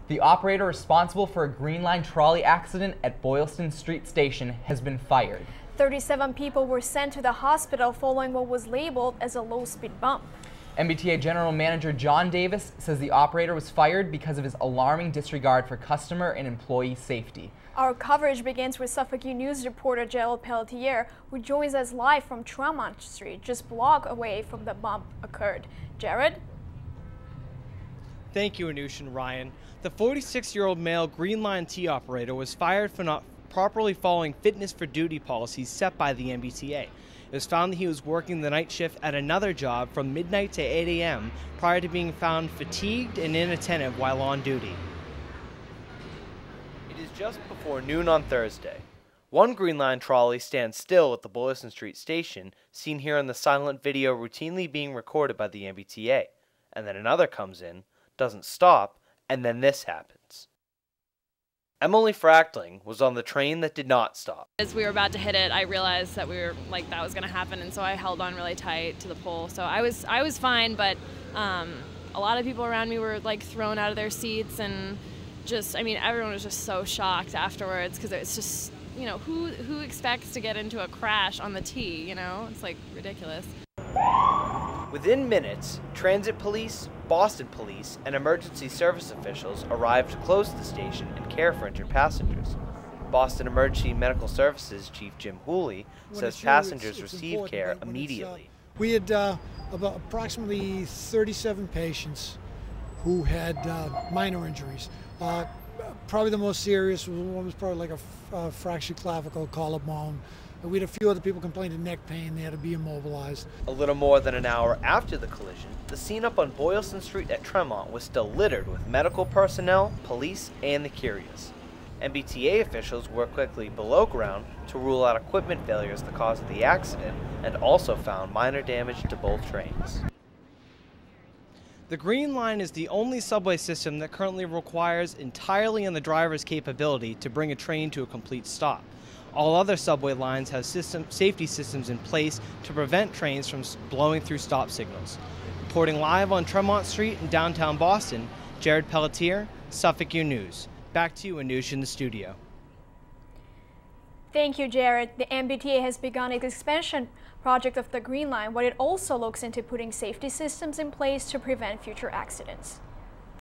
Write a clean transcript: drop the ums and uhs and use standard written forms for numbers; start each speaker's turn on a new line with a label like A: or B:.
A: The operator responsible for a Green Line trolley accident at Boylston Street Station has been fired.
B: 37 people were sent to the hospital following what was labeled as a low-speed bump.
A: MBTA General Manager John Davis says the operator was fired because of his alarming disregard for customer and employee safety.
B: Our coverage begins with Suffolk U News Reporter Pelletier, who joins us live from Tremont Street, just a block away from the bump occurred. Jared?
C: Thank you, Anush and Ryan. The 46-year-old male Green Line T operator was fired for not properly following fitness for duty policies set by the MBTA. It was found that he was working the night shift at another job from midnight to 8 a.m. prior to being found fatigued and inattentive while on duty. It is just before noon on Thursday. One Green Line trolley stands still at the Boylston Street station, seen here in the silent video routinely being recorded by the MBTA. And then another comes in, doesn't stop, and then this happens. Emily Frachtling was on the train that did not stop.
D: As we were about to hit it, I realized that that was going to happen, and so I held on really tight to the pole. So I was fine, but a lot of people around me were like thrown out of their seats, and everyone was just so shocked afterwards, because it's just, who expects to get into a crash on the T, It's like ridiculous.
C: Within minutes, transit police, Boston police, and emergency service officials arrived to close the station and care for injured passengers. Boston Emergency Medical Services Chief Jim Hooley says passengers received care immediately.
E: We had about approximately 37 patients who had minor injuries. Probably the most serious one was probably like a fractured clavicle, collarbone. We had a few other people complaining of neck pain. They had to be immobilized.
C: A little more than an hour after the collision, the scene up on Boylston Street at Tremont was still littered with medical personnel, police, and the curious. MBTA officials worked quickly below ground to rule out equipment failure as the cause of the accident, and also found minor damage to both trains. The Green Line is the only subway system that currently requires entirely on the driver's capability to bring a train to a complete stop. All other subway lines have safety systems in place to prevent trains from blowing through stop signals. Reporting live on Tremont Street in downtown Boston, Jared Pelletier, Suffolk U News. Back to you, Anush, in the studio.
B: Thank you, Jared. The MBTA has begun its expansion project of the Green Line, where it also looks into putting safety systems in place to prevent future accidents.